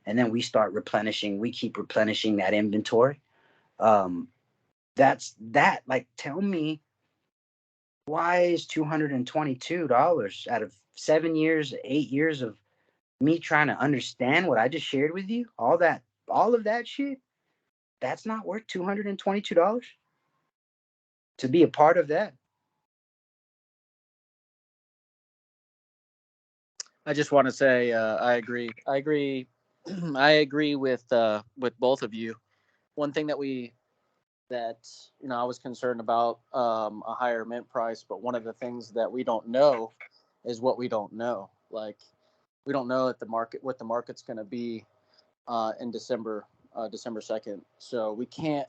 and then we start replenishing. We keep replenishing that inventory. Um, that's that. Like, tell me, why is $222 out of 7 years, 8 years of me trying to understand what I just shared with you? All of that shit. That's not worth $222 to be a part of that. I just want to say I agree. I agree. I agree with both of you. One thing that I was concerned about a higher mint price, but one of the things that we don't know is what we don't know. Like we don't know at the market what the market's going to be in December 2nd. So we can't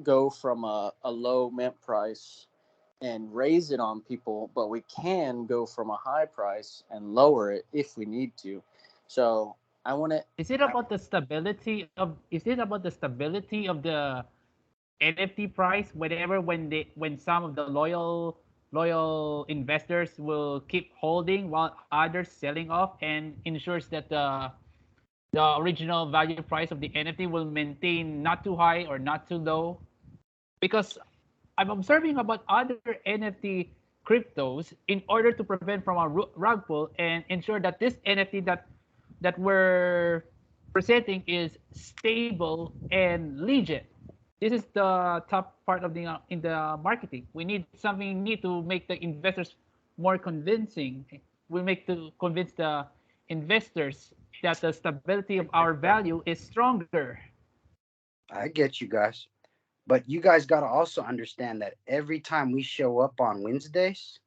go from a low mint price and raise it on people, but we can go from a high price and lower it if we need to. So I want to. Is it about the stability of? Is it about the stability of the NFT price? When some of the loyal investors will keep holding while others selling off, and ensures that the original value price of the NFT will maintain not too high or not too low. Because I'm observing about other NFT cryptos, in order to prevent from a rug pull and ensure that this NFT that we're presenting is stable and legit. This is the top part of the in the marketing. We need something new to make the investors more convincing. We make to convince the investors that the stability of our value is stronger. I get you guys. But you guys got to also understand that every time we show up on Wednesdays,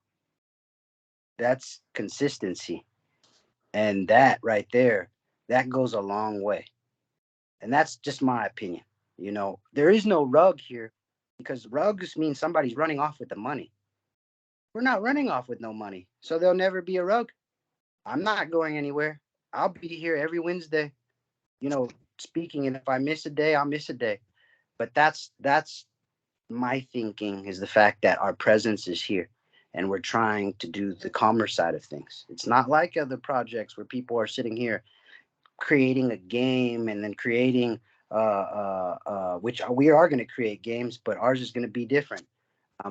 that's consistency. And that right there, that goes a long way. And that's just my opinion. There is no rug here because rugs mean somebody's running off with the money. We're not running off with no money. So there'll never be a rug. I'm not going anywhere. I'll be here every Wednesday, you know, speaking. And if I miss a day, I'll miss a day. But that's my thinking, is the fact that our presence is here and we're trying to do the commerce side of things. It's not like other projects where people are sitting here creating a game and then creating which we are going to create games, but ours is going to be different.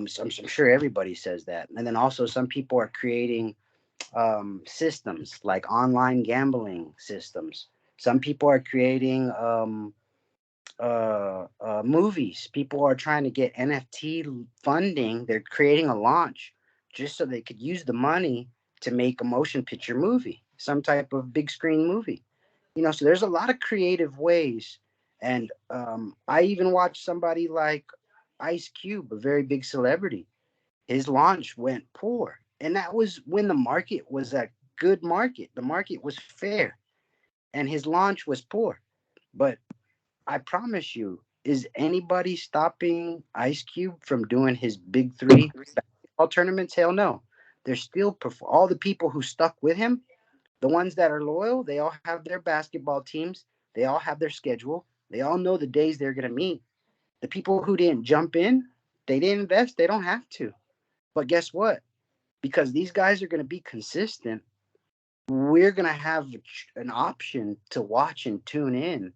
So I'm sure everybody says that. And then also some people are creating systems like online gambling systems. Some people are creating movies. People are trying to get NFT funding. They're creating a launch just so they could use the money to make a motion picture movie, some type of big screen movie. So there's a lot of creative ways. And I even watched somebody like Ice Cube, a very big celebrity. His launch went poor. And that was when the market was a good market. The market was fair. And his launch was poor. But I promise you, is anybody stopping Ice Cube from doing his big three basketball tournaments? Hell no. They're still all the people who stuck with him, the ones that are loyal, they all have their basketball teams. They all have their schedule. They all know the days they're going to meet. The people who didn't jump in, they didn't invest. They don't have to. But guess what? Because these guys are going to be consistent, we're going to have an option to watch and tune in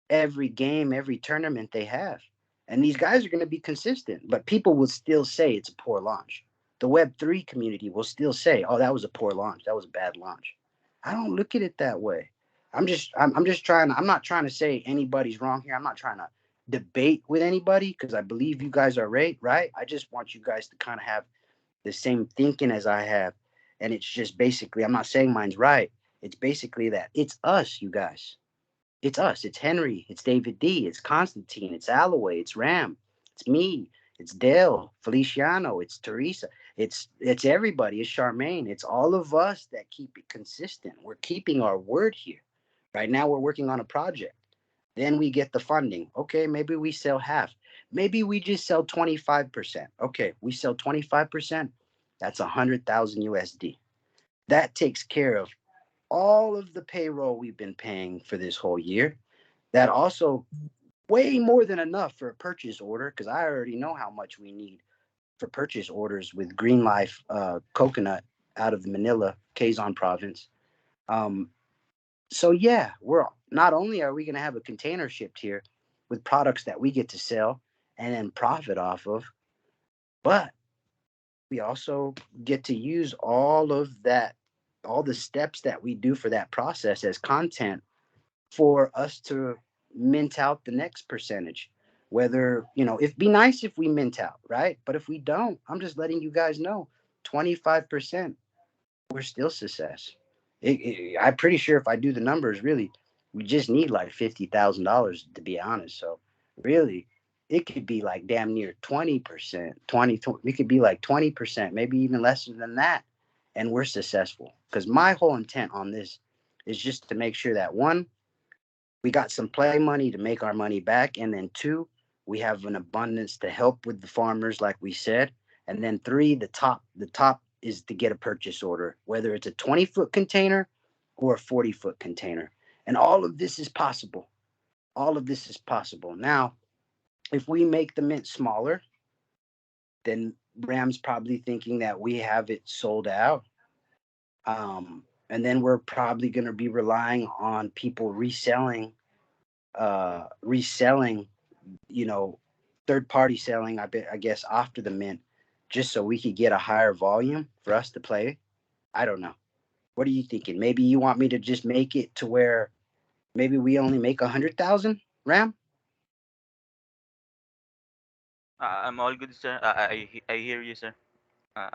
every game, every tournament they have. And these guys are going to be consistent, but people will still say it's a poor launch. The Web3 community will still say, "Oh, that was a poor launch. That was a bad launch." I don't look at it that way. I'm just trying. I'm not trying to say anybody's wrong here. I'm not trying to debate with anybody because I believe you guys are right. Right. I just want you guys to kind of have the same thinking as I have, and it's just basically. I'm not saying mine's right. It's basically that it's us, you guys. It's us. It's Henry. It's David D. It's Constantine. It's Alloway. It's Ram. It's me. It's Dale. Feliciano. It's Teresa. It's everybody. It's Charmaine. It's all of us that keep it consistent. We're keeping our word here. Right now, we're working on a project. Then we get the funding. Okay, maybe we sell half. Maybe we just sell 25%. Okay, we sell 25%. That's 100,000 USD. That takes care of all of the payroll we've been paying for this whole year. That also way more than enough for a purchase order because I already know how much we need for purchase orders with Green Life Coconut out of Manila, Quezon province. So yeah, we're not only are we going to have a container shipped here with products that we get to sell and then profit off of, but we also get to use all of that, all the steps that we do for that process as content for us to mint out the next percentage. Whether, it'd be nice if we mint out, right? But if we don't, I'm just letting you guys know 25%, we're still success. I'm pretty sure if I do the numbers, really, we just need like $50,000 to be honest. So really, it could be like damn near 20%, 20, it could be like 20%, maybe even less than that. And we're successful. Because my whole intent on this is just to make sure that one, we got some play money to make our money back. And then two, we have an abundance to help with the farmers, like we said. And then three, the top is to get a purchase order, whether it's a 20-foot container or a 40-foot container. And all of this is possible. All of this is possible. Now, if we make the mint smaller, then Ram's probably thinking that we have it sold out. And then we're probably going to be relying on people reselling, reselling, third party selling, I guess, after the mint, just so we could get a higher volume for us to play. I don't know. What are you thinking? Maybe you want me to just make it to where maybe we only make 100,000, Ram? I'm all good, sir. I hear you, sir. Uh,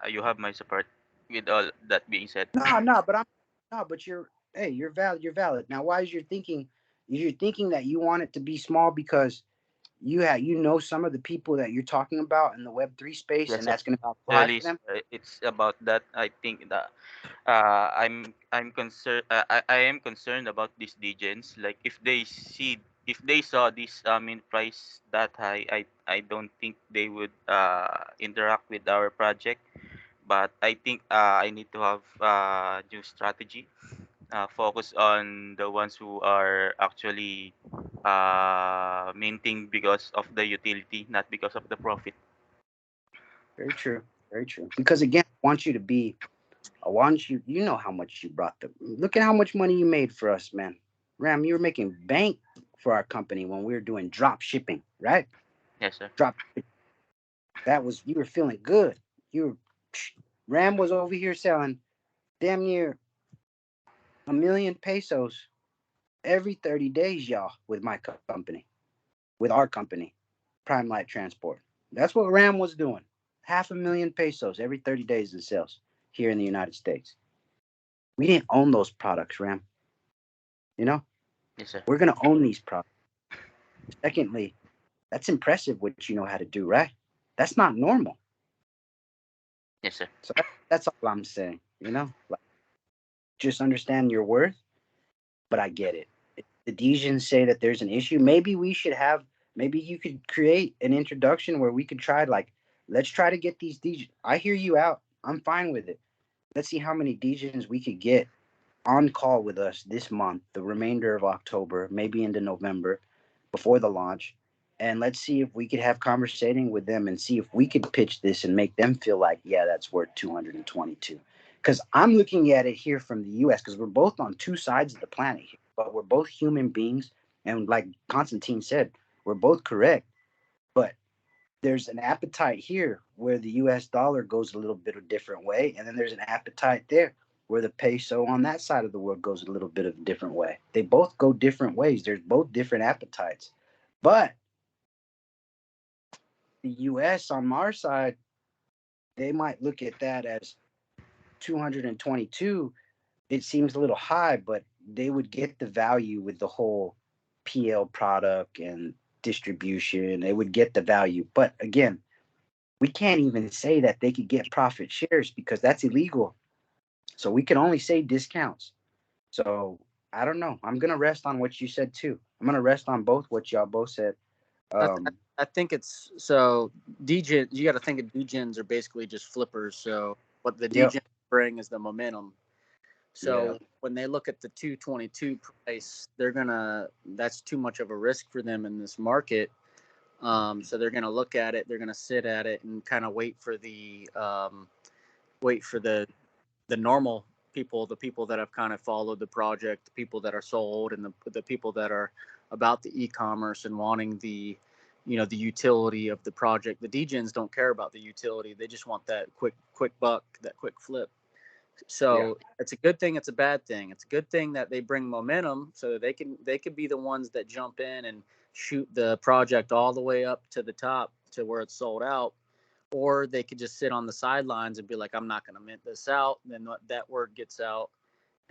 you have my support. With all that being said, No, no, but I'm no, but you're valid. You're valid. Now, why is you're thinking that you want it to be small because you know some of the people that you're talking about in the Web3 space, yes, and sir. that's going to be high Actually, for them. sir, it's about that. I think that I'm concerned. I am concerned about these degens. Like if they saw this in price that high, I don't think they would interact with our project. But I think I need to have new strategy. Focus on the ones who are actually minting because of the utility, not because of the profit. Very true. Very true. Because again, I want you, how much you brought them. Look at how much money you made for us, man. Ram, you were making bank for our company when we were doing drop shipping, right? Yes, sir. Drop. You were feeling good. You were, Ram was over here selling damn near 1,000,000 pesos every 30 days, y'all, with my company, with our company, Prime Light Transport. That's what Ram was doing. 500,000 pesos every 30 days in sales here in the United States. We didn't own those products, Ram. You know, Yes, sir. we're going to own these products. Secondly, that's impressive what you know how to do, right? That's not normal. Yes, sir. So that's all I'm saying, like, just understand your worth, but I get it. If the Dejans say that there's an issue, maybe you could create an introduction where we could try, like, let's try to get these Dejans. I hear you out. I'm fine with it. Let's see how many Dejans we could get on call with us this month, the remainder of October, maybe into November, before the launch. And let's see if we could have conversating with them and see if we could pitch this and make them feel like, yeah, that's worth 222. Because I'm looking at it here from the US, because we're both on two sides of the planet here, but we're both human beings. And like Constantine said, we're both correct. But there's an appetite here where the US dollar goes a little bit of a different way. And then there's an appetite there where the peso on that side of the world goes a little bit of a different way. They both go different ways. There's both different appetites. But the US on our side, they might look at that as 222. It seems a little high, but they would get the value with the whole PL product and distribution. They would get the value. But again, we can't even say that they could get profit shares because that's illegal. So we can only say discounts. So I don't know. I'm gonna rest on what you said too. I'm gonna rest on both what y'all both said. I, th- Um, I think it's so degen. You got to think of degens are basically just flippers. So what the yep, degen bring is the momentum. yeah, So when they look at the 222 price, that's too much of a risk for them in this market. So they're gonna look at it, they're gonna sit at it and kind of wait for the normal the people that have kind of followed the project, the people that are sold, and the people that are about the e-commerce and wanting the, the utility of the project. The degens don't care about the utility; they just want that quick buck, that quick flip. So it's a good thing. It's a bad thing. It's a good thing that they bring momentum so that they could be the ones that jump in and shoot the project all the way up to the top to where it's sold out, or they could just sit on the sidelines and be like, I'm not going to mint this out. Then that word gets out,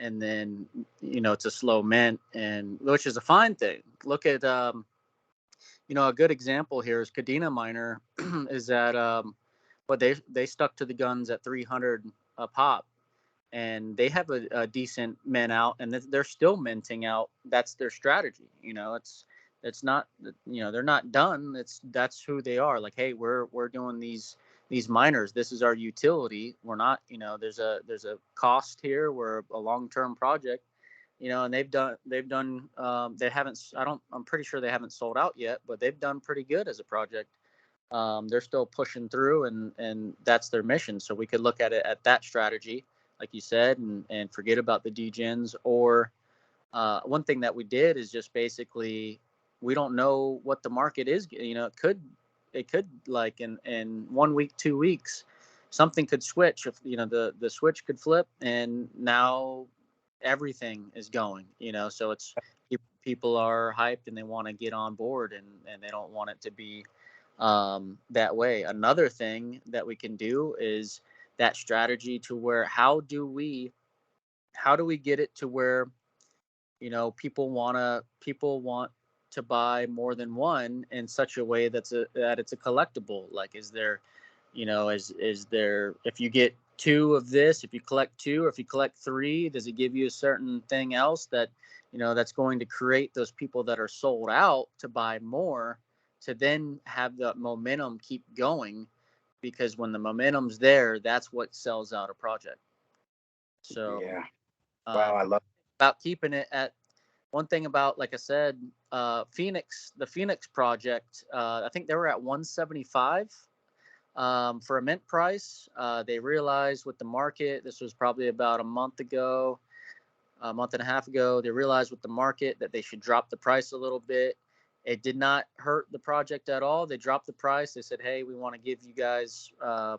and then it's a slow mint, and which is a fine thing. Look at a good example here is Kadena Miner is that but they stuck to the guns at 300 a pop, and they have a decent mint out, and they're still minting out. That's their strategy. It's not, they're not done. That's who they are. Like, hey, we're doing these miners. This is our utility. We're not, there's a cost here. We're a long-term project, and they haven't, I'm pretty sure they haven't sold out yet, but they've done pretty good as a project. They're still pushing through, and that's their mission. So we could look at it at that strategy, like you said, and forget about the degens. Or one thing that we did is just basically, we don't know what the market is. It could like in 1 week, 2 weeks, something could switch. If the switch could flip, and now everything is going. So it's people are hyped and they want to get on board, and they don't want it to be that way. Another thing that we can do is that strategy to where how do we get it to where people want to buy more than one in such a way that it's a collectible. Like, is there is there, if you get two of this, if you collect two, or if you collect three, does it give you a certain thing else that that's going to create those people that are sold out to buy more, to then have the momentum keep going? Because when the momentum's there, that's what sells out a project. So yeah, wow, I love about keeping it at one thing about, like I said, the Phoenix project, I think they were at 175 for a mint price. They realized with the market, this was probably about a month and a half ago, they realized with the market that they should drop the price a little bit. It did not hurt the project at all. They dropped the price. They said, hey, we want to give you guys, a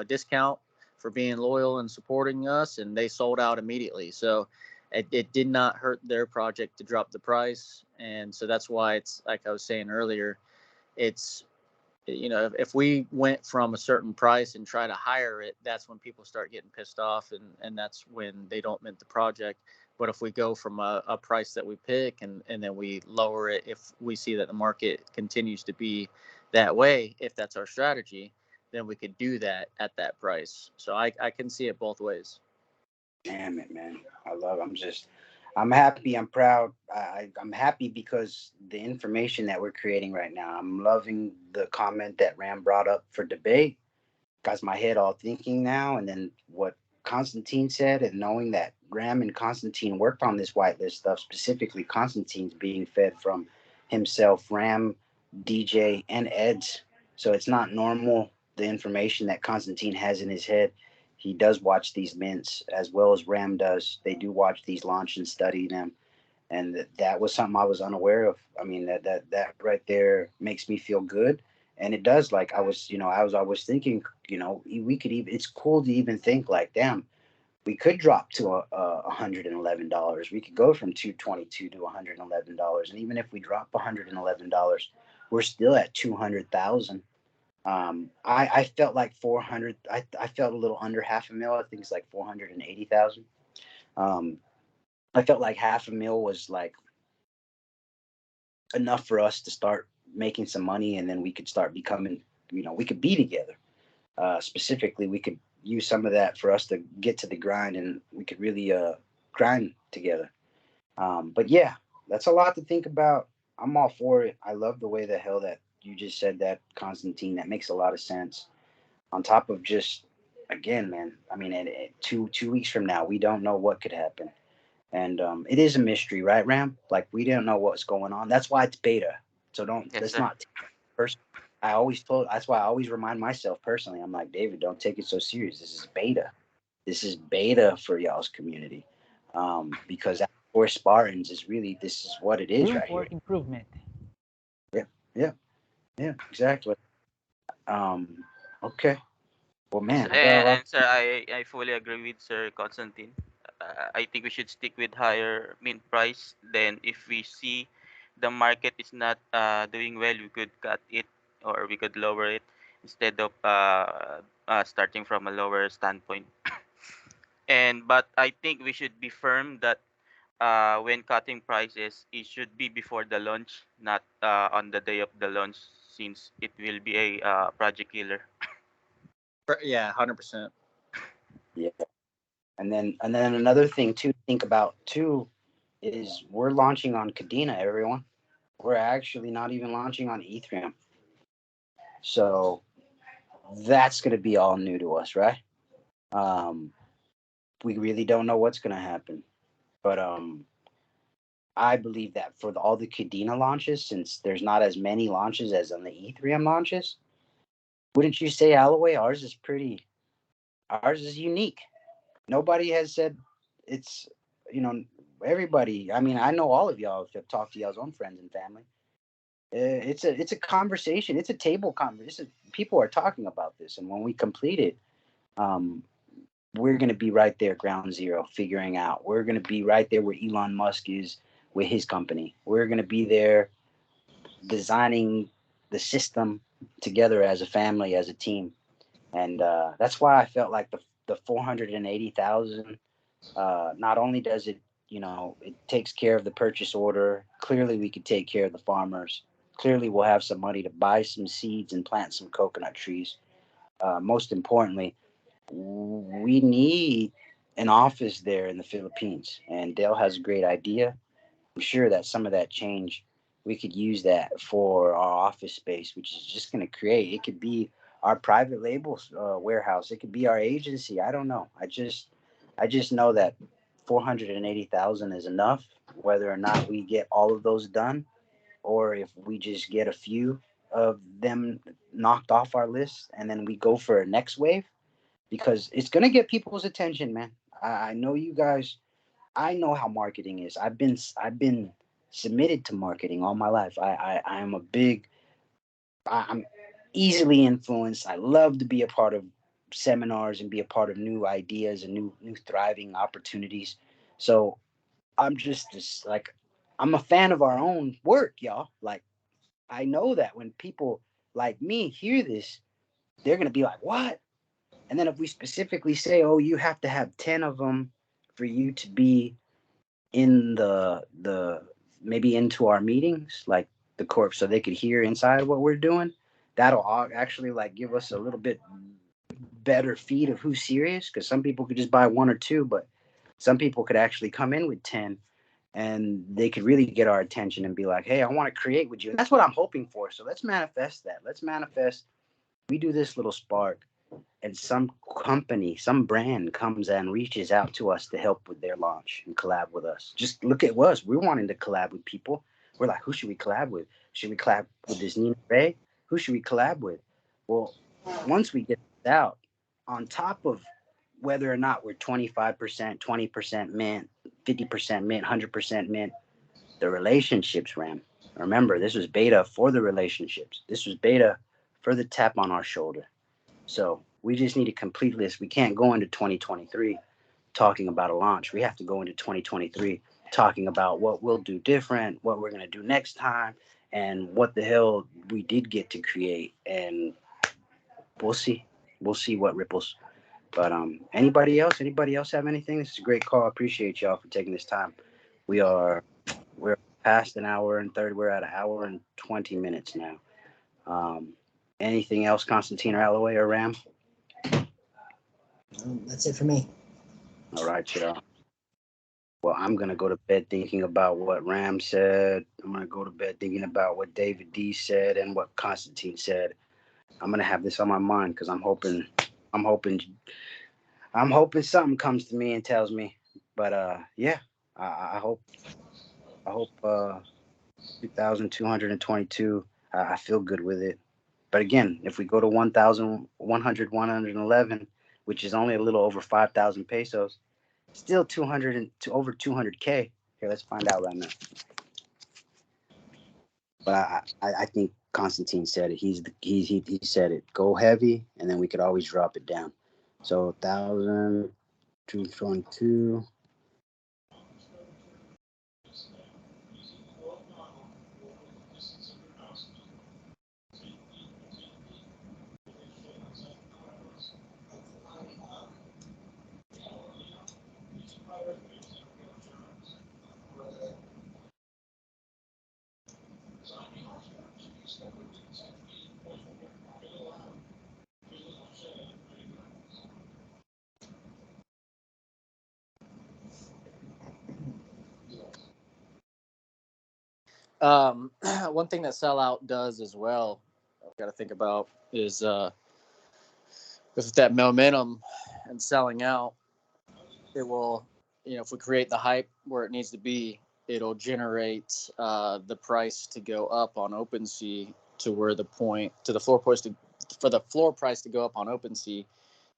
discount for being loyal and supporting us. And they sold out immediately. So it did not hurt their project to drop the price. And so that's why it's, like I was saying earlier, it's, if we went from a certain price and try to higher it, that's when people start getting pissed off, and that's when they don't mint the project. But if we go from a price that we pick, and then we lower it, if we see that the market continues to be that way, if that's our strategy, then we could do that at that price. So I can see it both ways. Damn it, man. I love it. I'm happy. I'm proud. I'm happy because the information that we're creating right now. I'm loving the comment that Ram brought up for debate. Got my head all thinking now. And then what Constantine said, and knowing that Ram and Constantine worked on this whitelist stuff, specifically Constantine's being fed from himself, Ram, DJ, and Eds. So it's not normal, the information that Constantine has in his head. He does watch these mints as well as Ram does. They do watch these launch and study them, and that was something I was unaware of. I mean, that right there makes me feel good, and it does. Like, I was thinking, we could even. It's cool to even think like, damn, we could drop to $111. We could go from 222 to $111, and even if we drop $111, we're still at 200,000. I felt like 400. I felt a little under half a mil. I think it's like 480,000. I felt like half a mil was like enough for us to start making some money, and then we could start becoming, we could be together. Specifically, we could use some of that for us to get to the grind, and we could really grind together. But yeah, that's a lot to think about. I'm all for it. I love the way the hell that you just said that, Constantine. That makes a lot of sense. On top of just, again, man, I mean, at 2 weeks from now, we don't know what could happen. And it is a mystery, right, Ram? Like, we don't know what's going on. That's why it's beta. So Yes, let's sir. not take it personally. That's why I always remind myself personally. I'm like, David, don't take it so serious. This is beta. This is beta for y'all's community, because for Spartans is really, this is what it is Room right for here. improvement. Yeah, yeah, exactly. Um, okay. Well, Yes, man, I got a lot. and sir, I fully agree with Sir Constantine. I think we should stick with higher mint price. Then, if we see the market is not doing well, we could cut it or we could lower it instead of starting from a lower standpoint. And but I think we should be firm that when cutting prices, it should be before the launch, not on the day of the launch, since it will be a project killer. Yeah, 100%. Yeah, and then another thing to think about too is we're launching on Cadena, everyone. We're actually not even launching on Ethereum, so that's going to be all new to us, right? Um, we really don't know what's going to happen, but I believe that for all the Cadena launches, since there's not as many launches as on the Ethereum launches, wouldn't you say, Alloway, ours is unique. Nobody has said it's, you know, everybody. I mean, I know all of y'all have talked to y'all's own friends and family. It's a conversation. It's a table conversation. People are talking about this, and when we complete it, um, we're going to be right there, ground zero, figuring out. We're going to be right there where Elon Musk is with his company. We're going to be there designing the system together as a family, as a team, and that's why I felt like the 480,000. Not only does it, it takes care of the purchase order. Clearly, we could take care of the farmers. Clearly, we'll have some money to buy some seeds and plant some coconut trees. Most importantly, we need an office there in the Philippines, and Dale has a great idea. I'm sure that some of that change, we could use that for our office space, which is just going to create. It could be our private labels warehouse. It could be our agency. I don't know. I just know that 480,000 is enough. Whether or not we get all of those done, or if we just get a few of them knocked off our list, and then we go for a next wave, because it's going to get people's attention, man. I know you guys. I know how marketing is. I've been submitted to marketing all my life. I am a big. I'm easily influenced. I love to be a part of seminars and be a part of new ideas and new thriving opportunities. So I'm just like, I'm a fan of our own work, y'all. Like, I know that when people like me hear this, they're gonna be like, "What?" And then if we specifically say, "Oh, you have to have 10 of them for you to be in the maybe into our meetings, like the corp, so they could hear inside what we're doing," that'll actually like give us a little bit better feed of who's serious, because some people could just buy one or two, but some people could actually come in with 10, and they could really get our attention and be like, "Hey, I want to create with you." And that's what I'm hoping for. So let's manifest that. Let's manifest we do this little spark, and some company, some brand comes and reaches out to us to help with their launch and collab with us. Just look at us. We're wanting to collab with people. We're like, who should we collab with? Should we collab with this Nina Ray? Who should we collab with? Well, once we get this out, on top of whether or not we're 25%, 20% mint, 50% mint, 100% mint, the relationships, Ram. Remember, this was beta for the relationships. This was beta for the tap on our shoulder. So we just need to complete this. We can't go into 2023 talking about a launch. We have to go into 2023 talking about what we'll do different, what we're going to do next time, and what the hell we did get to create. And we'll see. We'll see what ripples. But anybody else have anything? This is a great call. I appreciate y'all for taking this time. We're past an hour and 30. We're at an hour and 20 minutes now. Um, anything else, Constantine or Alloway or Ram? That's it for me. All right, y'all. Well, I'm gonna go to bed thinking about what Ram said. I'm gonna go to bed thinking about what David D said and what Constantine said. I'm gonna have this on my mind because I'm hoping, I'm hoping something comes to me and tells me. But yeah, I hope 2,222. I feel good with it. But again, if we go to 1,100, 111, which is only a little over 5,000 pesos. Still 200 and to over 200K. Here, let's find out right now. But I think Constantine said it. He said it. Go heavy, and then we could always drop it down. So 1,000, 222. One thing that sellout does as well, I've got to think about is with that momentum and selling out, it will, if we create the hype where it needs to be, it'll generate the price to go up on OpenSea to where the floor price for the floor price to go up on OpenSea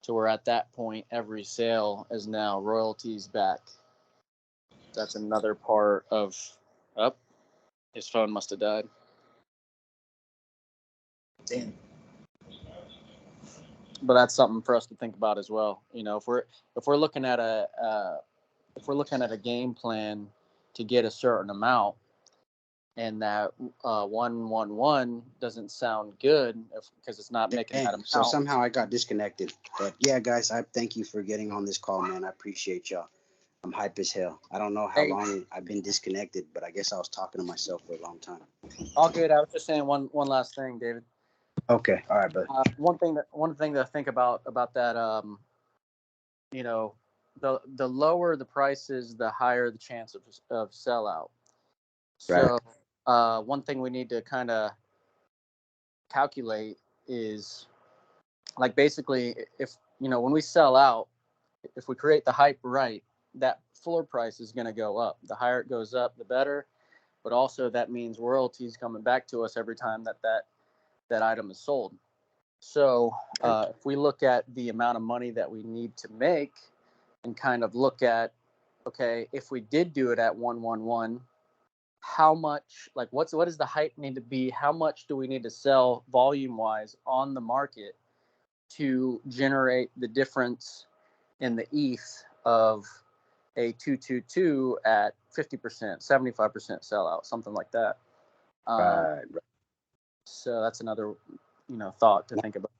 to where at that point every sale is now royalties back. That's another part of his phone must have died. Damn. But that's something for us to think about as well. If we're looking at a game plan to get a certain amount, and that 111 doesn't sound good because it's not making that amount. So somehow I got disconnected. But yeah, guys, I thank you for getting on this call, man. I appreciate y'all. I'm hype as hell. I don't know how long I've been disconnected, but I guess I was talking to myself for a long time. All good. I was just saying one last thing, David. Okay. All right, brother. One thing to think about that, the lower the prices, the higher the chance of sellout. So one thing we need to kind of calculate is, like, basically, if when we sell out, if we create the hype right, that floor price is going to go up. The higher it goes up, the better. But also that means royalties coming back to us every time that item is sold. So if we look at the amount of money that we need to make and kind of look at, okay, if we did do it at 111, how much, like, what does the hype need to be? How much do we need to sell volume wise on the market to generate the difference in the ETH of a 222 at 50%, 75% sellout, something like that. Right. So that's another, thought to think about.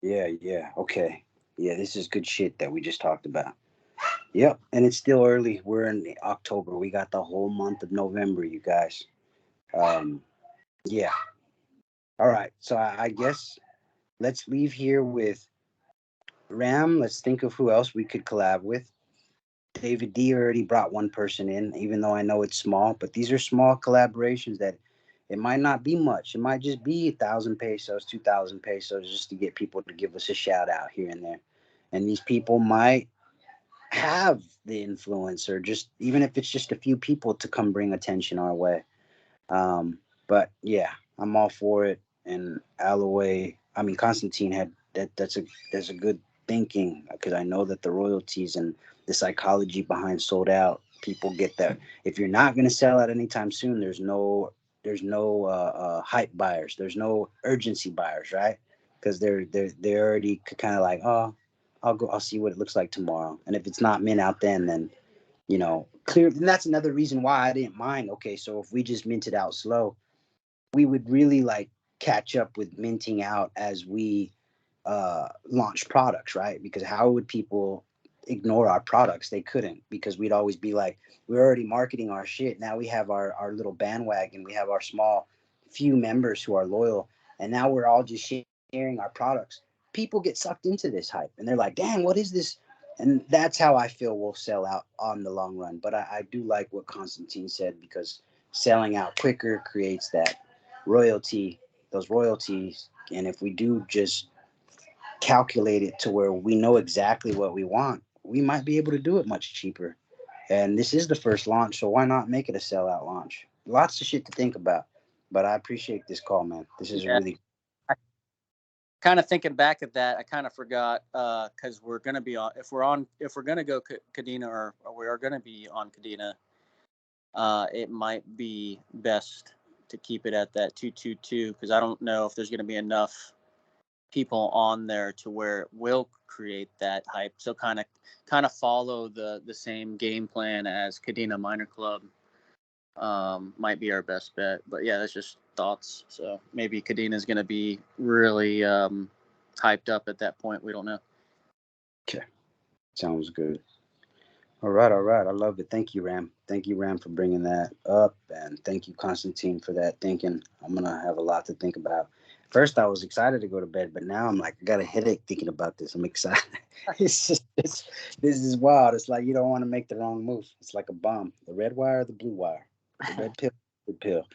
Yeah. Okay. Yeah, this is good shit that we just talked about. Yep. And it's still early. We're in October. We got the whole month of November, you guys. Yeah. All right. So I guess let's leave here with Ram. Let's think of who else we could collab with. David D already brought one person in, even though I know it's small, but these are small collaborations that it might not be much. It might just be 1,000 pesos, 2,000 pesos, just to get people to give us a shout out here and there. And these people might have the influence, or just even if it's just a few people to come bring attention our way. But yeah, I'm all for it. And Constantine had that's a good thinking, because I know that the royalties and the psychology behind sold out, people get that. If you're not going to sell out anytime soon, there's no hype buyers, there's no urgency buyers, right? Because they're already kind of like, oh, I'll see what it looks like tomorrow, and if it's not mint out then clear. And that's another reason why I didn't mind. Okay, so if we just minted out slow, we would really like catch up with minting out as we launch products, right? Because how would people ignore our products? They couldn't, because we'd always be like, we're already marketing our shit. Now we have our little bandwagon. We have our small few members who are loyal. And now we're all just sharing our products. People get sucked into this hype and they're like, dang, what is this? And that's how I feel we'll sell out on the long run. But I do like what Constantine said, because selling out quicker creates those royalties. And if we do just calculate it to where we know exactly what we want, we might be able to do it much cheaper. And this is the first launch, so why not make it a sellout launch? Lots of shit to think about. But I appreciate this call, man. This is Yeah. really kind of thinking back at that, I kind of forgot because we're gonna be on if we're gonna go Kadena or we are gonna be on Kadena. It might be best to keep it at that 222 because I don't know if there's gonna be enough people on there to where it will create that hype. So kind of follow the same game plan as Kadena Minor Club. Might be our best bet, but yeah, that's just thoughts. So maybe Kadena is going to be really hyped up at that point. We don't know. Okay, sounds good. All right. I love it. Thank you, Ram. Thank you, Ram, for bringing that up, and thank you, Constantine, for that thinking. I'm gonna have a lot to think about. First, I was excited to go to bed, but now I'm like, I got a headache thinking about this. I'm excited. This is wild. It's like you don't want to make the wrong move. It's like a bomb. The red wire, or the blue wire, the red pill, the pill.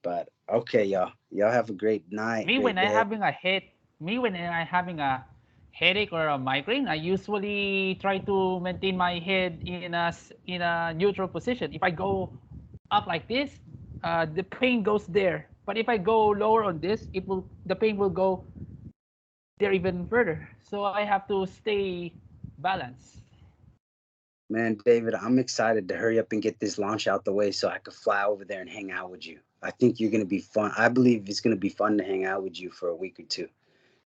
But okay, y'all. Y'all have a great night. Me Great when I day. having a head, me when I having a headache or a migraine, I usually try to maintain my head in a neutral position. If I go up like this, the pain goes there. But if I go lower on this, the pain will go there even further. So I have to stay balanced. Man, David, I'm excited to hurry up and get this launch out the way so I could fly over there and hang out with you. I think you're going to be fun. I believe it's going to be fun to hang out with you for a week or two.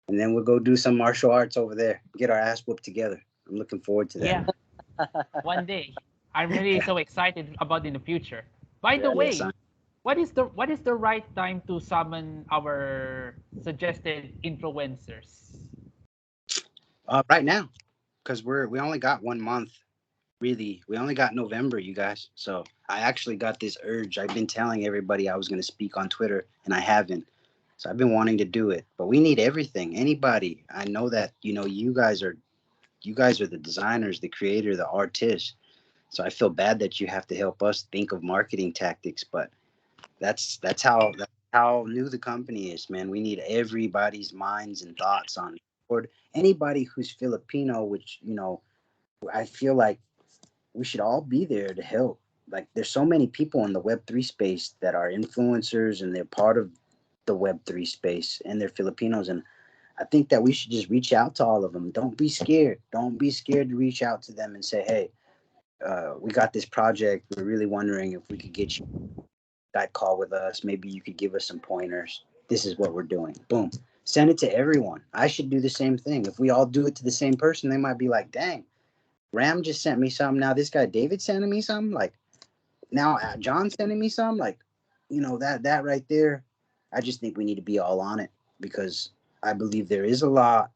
And then we'll go do some martial arts over there, get our ass whooped together. I'm looking forward to that. Yeah, one day. I'm really so excited about in the future. By the way, Yes, what is the right time to summon our suggested influencers? right now, because we only got 1 month. Really, we only got November, you guys. So I actually got this urge. I've been telling everybody I was going to speak on Twitter, and I haven't. So I've been wanting to do it, but we need everything. Anybody. I know that you guys are the designers, the creator, the artists. So I feel bad that you have to help us think of marketing tactics, but that's how new the company is, man. We need everybody's minds and thoughts on board. Anybody who's Filipino, which I feel like we should all be there to help. Like there's so many people in the Web3 space that are influencers and they're part of the Web3 space and they're Filipinos, and I think that we should just reach out to all of them. Don't be scared. Don't be scared to reach out to them and say, hey, we got this project. We're really wondering if we could get you that call with us. Maybe you could give us some pointers. This is what we're doing. Boom. Send it to everyone. I should do the same thing. If we all do it to the same person, they might be like, dang, Ram just sent me something. Now this guy David sending me something. Like now John sending me something. Like, that right there. I just think we need to be all on it because I believe there is a lot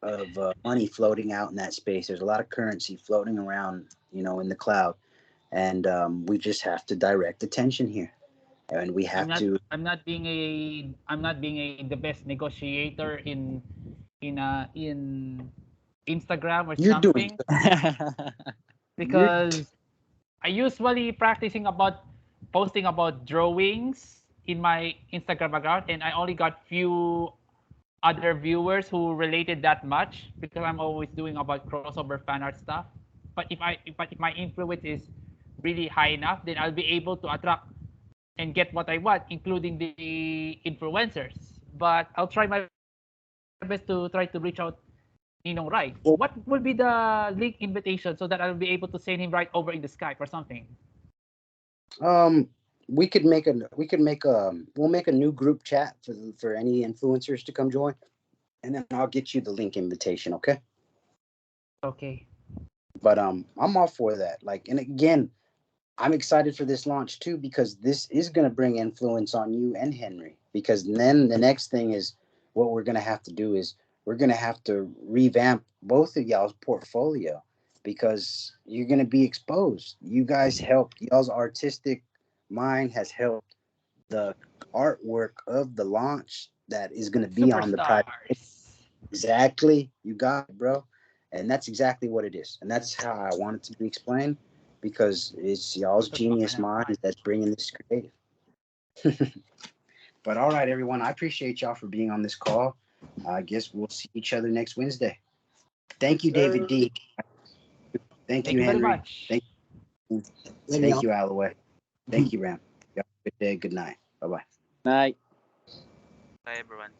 of money floating out in that space. There's a lot of currency floating around, in the cloud, and we just have to direct attention here, and we have to. I'm not being the best negotiator in Instagram or You're doing something good. because I usually practicing about posting about drawings in my Instagram account, and I only got few other viewers who related that much because I'm always doing about crossover fan art stuff. But if my influence is really high enough, then I'll be able to attract and get what I want, including the influencers. But I'll try my best to try to reach out Ninong Rai. Well, What will be the link invitation so that I'll be able to send him right over in the Skype or something? um, we'll make a new group chat for any influencers to come join, and then I'll get you the link invitation. Okay. Okay. But I'm all for that. Like, and again, I'm excited for this launch too because this is going to bring influence on you and Henry. Because then the next thing is what we're going to have to do is we're going to have to revamp both of y'all's portfolio because you're going to be exposed. You guys helped. Y'all's artistic mind has helped the artwork of the launch that is going to be on the private. Superstars. Exactly. You got it, bro. And that's exactly what it is. And that's how I want it to be explained because it's y'all's genius minds that's bringing this creative. But all right, everyone. I appreciate y'all for being on this call. I guess we'll see each other next Wednesday. Thank you, David D. Thank you, Thank you very Henry. much. Thank you, Alloway. Thank you, Ram. Y'all have a good day. Good night. Bye-bye. Night. Bye, everyone.